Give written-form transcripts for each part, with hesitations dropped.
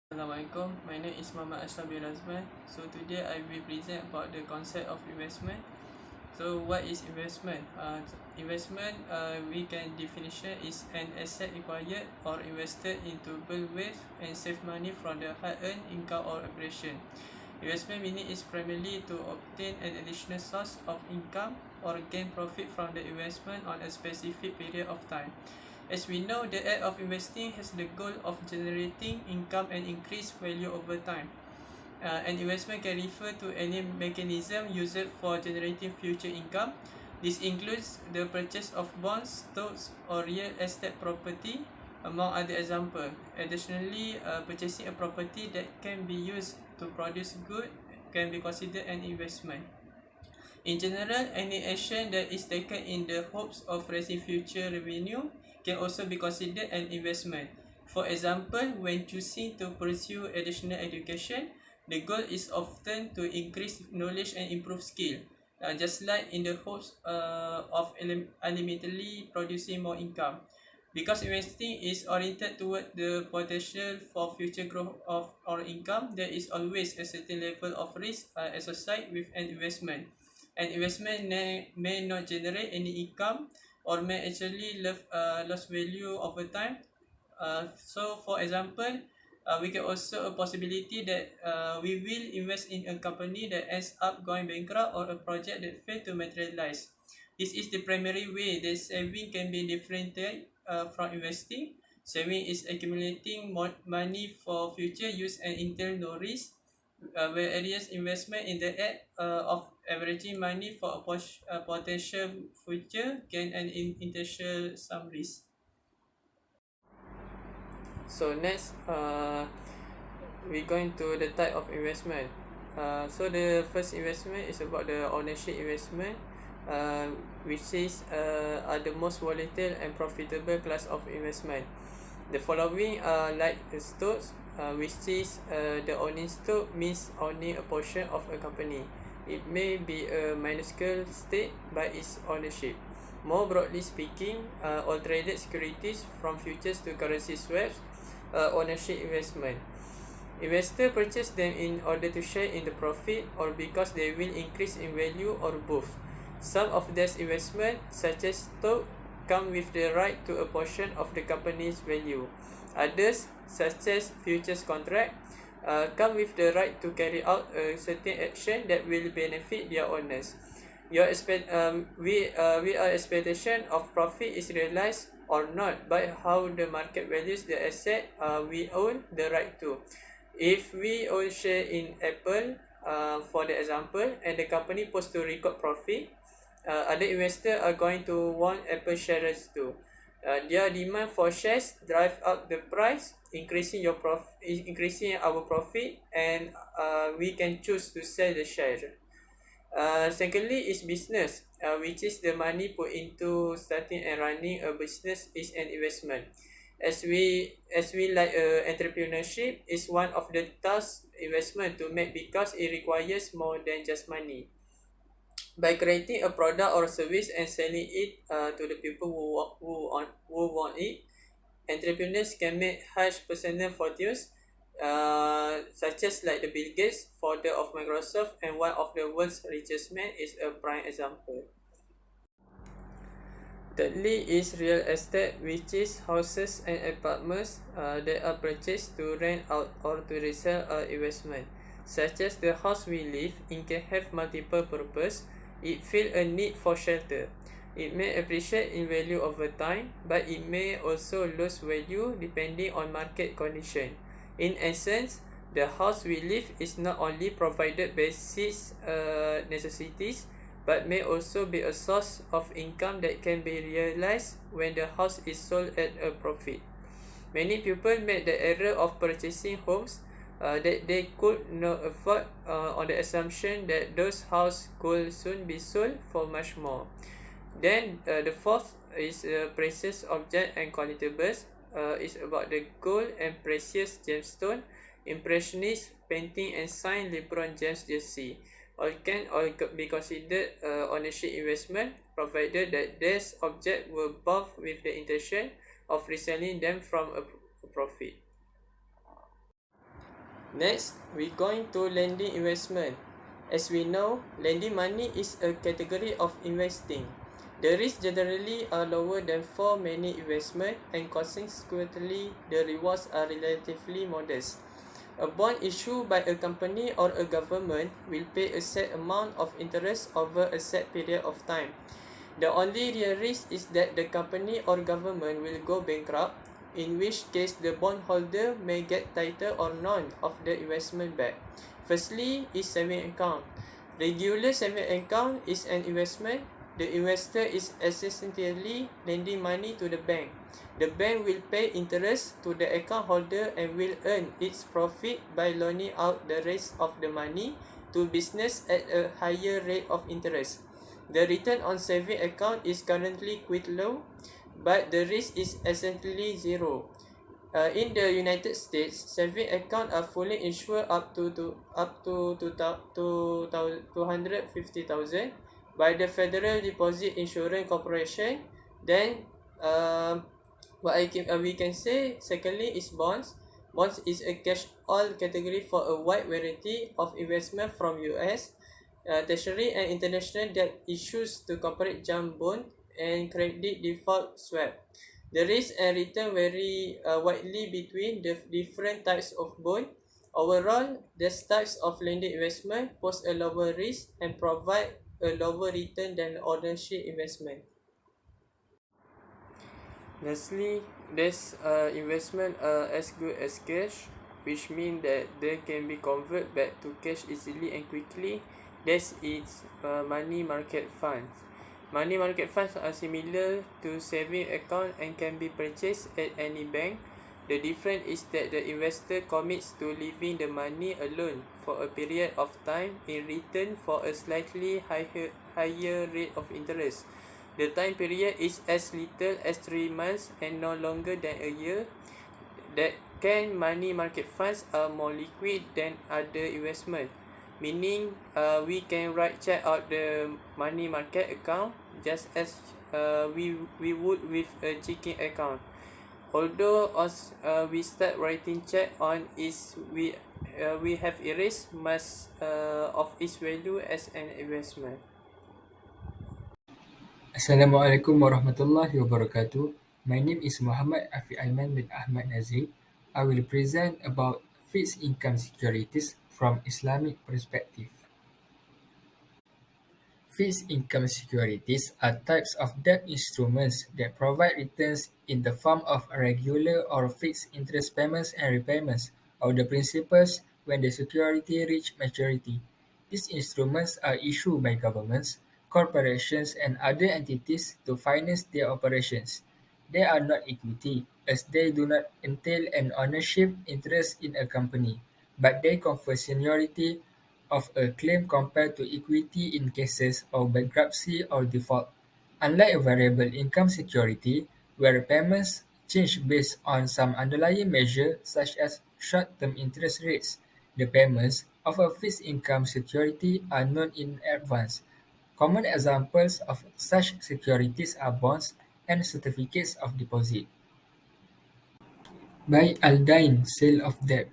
Assalamualaikum, my name is Muhammad Ashraf bin Razman. So today I will present about the concept of investment. So what is investment? We can definition is an asset acquired or invested into build wealth and save money from the hard-earned income or operation. Investment meaning is primarily to obtain an additional source of income or gain profit from the investment on a specific period of time. As we know, the act of investing has the goal of generating income and increased value over time. An investment can refer to any mechanism used for generating future income. This includes the purchase of bonds, stocks, or real estate property, among other examples. Additionally, purchasing a property that can be used to produce goods can be considered an investment. In general, any action that is taken in the hopes of raising future revenue can also be considered an investment. For example, when choosing to pursue additional education, the goal is often to increase knowledge and improve skill, just like in the hopes of ultimately producing more income. Because investing is oriented toward the potential for future growth of our income, there is always a certain level of risk associated with an investment. An investment may not generate any income or may actually lose value over time. So, for example, we can also a possibility that we will invest in a company that ends up going bankrupt or a project that failed to materialize. This is the primary way that saving can be differentiated from investing. Saving is accumulating more money for future use and entail no risk, whereas investment in the act of averaging money for a potential future gain and intentional some risk. So next, we going to the type of investment. So the first investment is about the ownership investment, which is are the most volatile and profitable class of investment. The following are like stocks, which is the owning stock means owning a portion of a company. It may be a minuscule stake by its ownership. More broadly speaking, all traded securities from futures to currency swaps, ownership investment. Investors purchase them in order to share in the profit or because they will increase in value or both. Some of these investments, such as stock, come with the right to a portion of the company's value. Others, such as futures contract, come with the right to carry out a certain action that will benefit their owners. We our expectation of profit is realized or not by how the market values the asset we own the right to. If we own share in Apple, for the example, and the company posts to record profit, other investors are going to want Apple shares too. Their demand for shares drive up the price, increasing our profit, and we can choose to sell the share. Secondly is business, which is the money put into starting and running a business is an investment. As we like entrepreneurship is one of the tasks investment to make because it requires more than just money. By creating a product or service and selling it to the people who want it, entrepreneurs can make huge personal fortunes, such as like the Bill Gates, founder of Microsoft and one of the world's richest men, is a prime example. Thirdly is real estate, which is houses and apartments that are purchased to rent out or to resell investment. Such as the house we live in can have multiple purpose. It feel a need for shelter. It may appreciate in value over time, but it may also lose value depending on market condition. In essence, the house we live is not only provided basic necessities, but may also be a source of income that can be realized when the house is sold at a profit. Many people make the error of purchasing homes that they could not afford on the assumption that those houses could soon be sold for much more. Then the fourth is precious object and collectibles. Is about the gold and precious gemstone, impressionist painting and signed LeBron James jersey. All can be considered ownership investment, provided that these objects were bought with the intention of reselling them from a profit. Next, we're going to lending investment. As we know, lending money is a category of investing. The risks generally are lower than for many investments, and consequently, the rewards are relatively modest. A bond issued by a company or a government will pay a set amount of interest over a set period of time. The only real risk is that the company or government will go bankrupt, in which case the bondholder may get title or none of the investment back. Firstly is saving account. Regular saving account is an investment. The investor is essentially lending money to the bank. The bank will pay interest to the account holder and will earn its profit by loaning out the rest of the money to business at a higher rate of interest. The return on saving account is currently quite low, but the risk is essentially zero. In the United States, saving accounts are fully insured up to 250,000 by the Federal Deposit Insurance Corporation. Then, we can say secondly is bonds. Bonds is a cash-all category for a wide variety of investment from US, tertiary and international debt issues to corporate junk bond and credit default swap. The risk and return vary widely between the different types of bond. Overall, these types of lending investment pose a lower risk and provide a lower return than ownership investment. Lastly, there's investment as good as cash, which means that they can be converted back to cash easily and quickly. That's its money market funds. Money market funds are similar to saving account and can be purchased at any bank. The difference is that the investor commits to leaving the money alone for a period of time in return for a slightly higher rate of interest. The time period is as little as 3 months and no longer than a year. That can money market funds are more liquid than other investment, meaning we can write check out the money market account just as we would with a checking account. Although as we start writing check on is we have erased much of its value as an investment. Assalamualaikum warahmatullahi wabarakatuh. My name is Muhammad Afi Aiman bin Ahmad Nazri. I will present about fixed income securities from Islamic perspective. Fixed income securities are types of debt instruments that provide returns in the form of regular or fixed interest payments and repayments of the principals when the security reach maturity. These instruments are issued by governments, corporations, and other entities to finance their operations. They are not equity, as they do not entail an ownership interest in a company, but they confer seniority of a claim compared to equity in cases of bankruptcy or default. Unlike a variable income security, where payments change based on some underlying measure such as short-term interest rates, the payments of a fixed income security are known in advance. Common examples of such securities are bonds and certificates of deposit. Buy al-dain, sale of debt.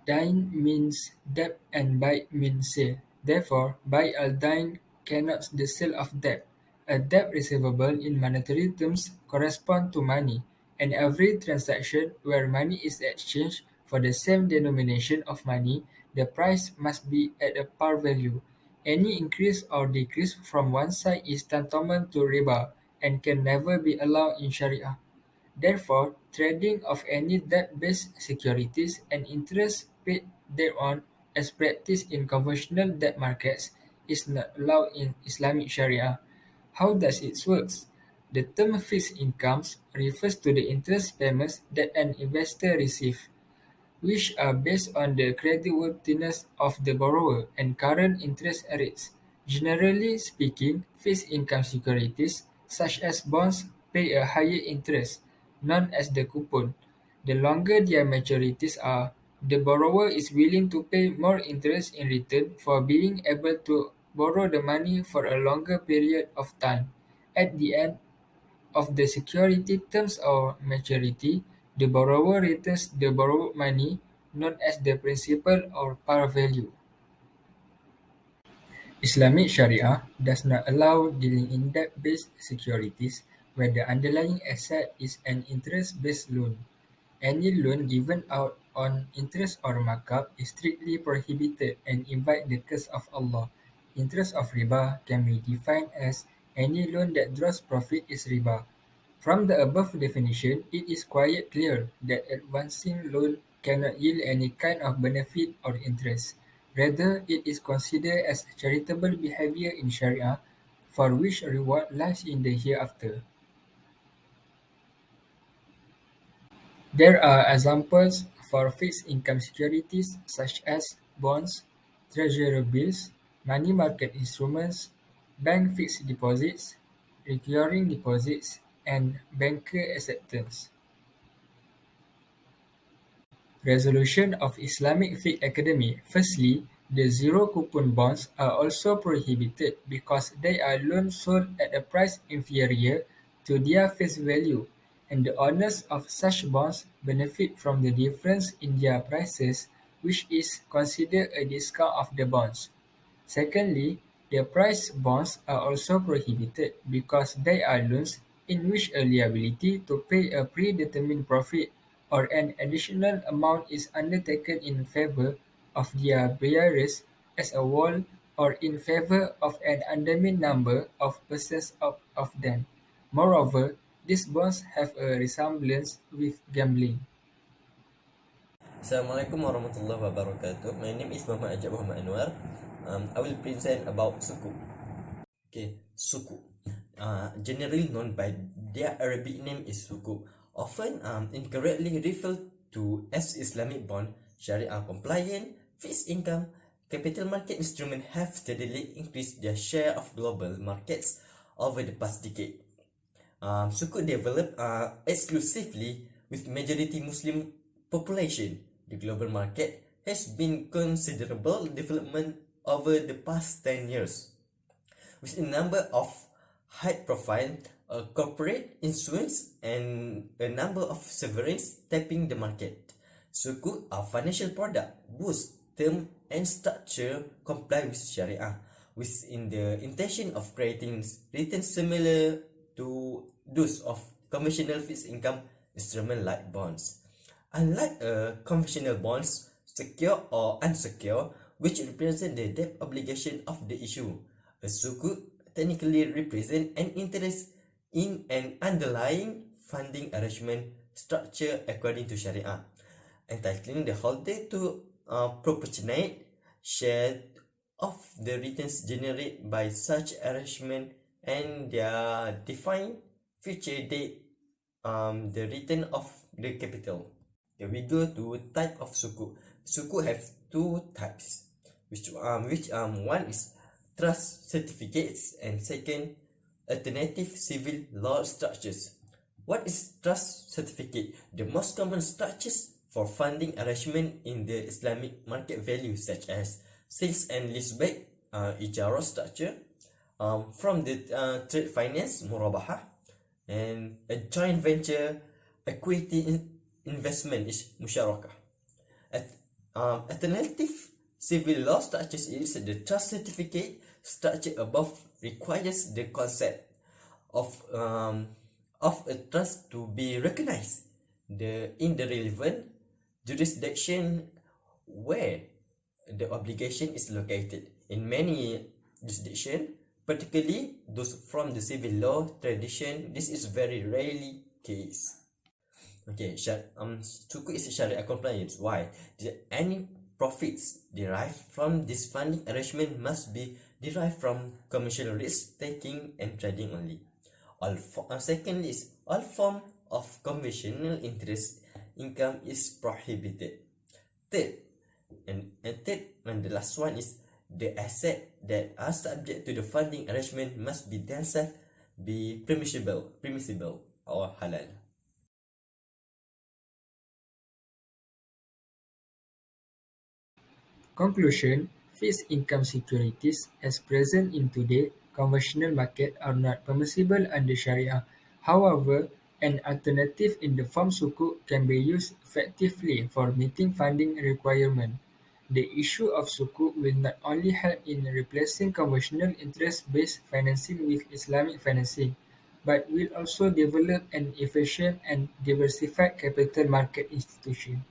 Dain means debt and buy means sale. Therefore, buy al-dain connotes the sale of debt. A debt receivable in monetary terms correspond to money, and every transaction where money is exchanged for the same denomination of money, the price must be at a par value. Any increase or decrease from one side is tantamount to riba and can never be allowed in Sharia. Therefore, trading of any debt-based securities and interest paid thereon as practiced in conventional debt markets is not allowed in Islamic Sharia. How does it work? The term fixed incomes refers to the interest payments that an investor receives, which are based on the creditworthiness of the borrower and current interest rates. Generally speaking, fixed income securities, such as bonds, pay a higher interest, known as the coupon. The longer their maturities are, the borrower is willing to pay more interest in return for being able to borrow the money for a longer period of time. At the end of the security terms or maturity, the borrower returns the borrowed money known as the principal or par value. Islamic Sharia does not allow dealing in debt-based securities where the underlying asset is an interest-based loan. Any loan given out on interest or markup is strictly prohibited and invite the curse of Allah. Interest of riba can be defined as any loan that draws profit is riba. From the above definition, it is quite clear that advancing loan cannot yield any kind of benefit or interest. Rather, it is considered as charitable behavior in Sharia, for which reward lies in the hereafter. There are examples for fixed income securities such as bonds, treasury bills, money market instruments, bank fixed deposits, recurring deposits, and banker acceptance. Resolution of Islamic Fiqh Academy. Firstly, the zero-coupon bonds are also prohibited because they are loans sold at a price inferior to their face value, and the owners of such bonds benefit from the difference in their prices, which is considered a discount of the bonds. Secondly, the price bonds are also prohibited because they are loans in which a liability to pay a predetermined profit or an additional amount is undertaken in favor of their bearers as a whole or in favor of an undetermined number of persons of them. Moreover, these bonds have a resemblance with gambling. Assalamualaikum warahmatullahi wabarakatuh. My name is Muhammad Ajab Muhammad Anwar. I will present about suku. Okay, suku. Generally known by their Arabic name is suku. Often incorrectly referred to as Islamic bond, Sharia compliant, fixed income, capital market instruments have steadily increased their share of global markets over the past decade. Suku developed exclusively with majority Muslim population. The global market has been considerable development over the past 10 years, with a number of high-profile corporate issuance and a number of sovereigns tapping the market. Sukuk are financial product, boost term and structure comply with Sharia, within the intention of creating returns similar to those of conventional fixed income instrument like bonds. Unlike conventional bonds, secure or unsecure, which represent the debt obligation of the issue, a sukuk technically represent an interest in an underlying funding arrangement structure according to Sharia, entitling the holder to proportionate share of the returns generated by such arrangement and their defined future date, the return of the capital. Okay, we go to type of suku. Suku have two types, which one is trust certificates and second alternative civil law structures. What is trust certificate? The most common structures for funding arrangement in the Islamic market value, such as sales and leaseback, ijara structure, from the trade finance, murabaha, and a joint venture equity investment is musyarakah. Alternative civil law structures is the trust certificate structure above requires the concept of a trust to be recognized in the relevant jurisdiction where the obligation is located. In many jurisdictions, particularly those from the civil law tradition, this is very rarely case. Okay, suku is Sharia compliance. Why? Any profits derived from this funding arrangement must be derived from commercial risk taking and trading only. Secondly is all form of conventional interest income is prohibited. Third, and the last one is the asset that are subject to the funding arrangement must be themselves be permissible or halal. Conclusion: fixed income securities as present in today's conventional market are not permissible under Sharia. However, An alternative in the form sukuk can be used effectively for meeting funding requirements. The issue of sukuk will not only help in replacing conventional interest-based financing with Islamic financing, but will also develop an efficient and diversified capital market institution.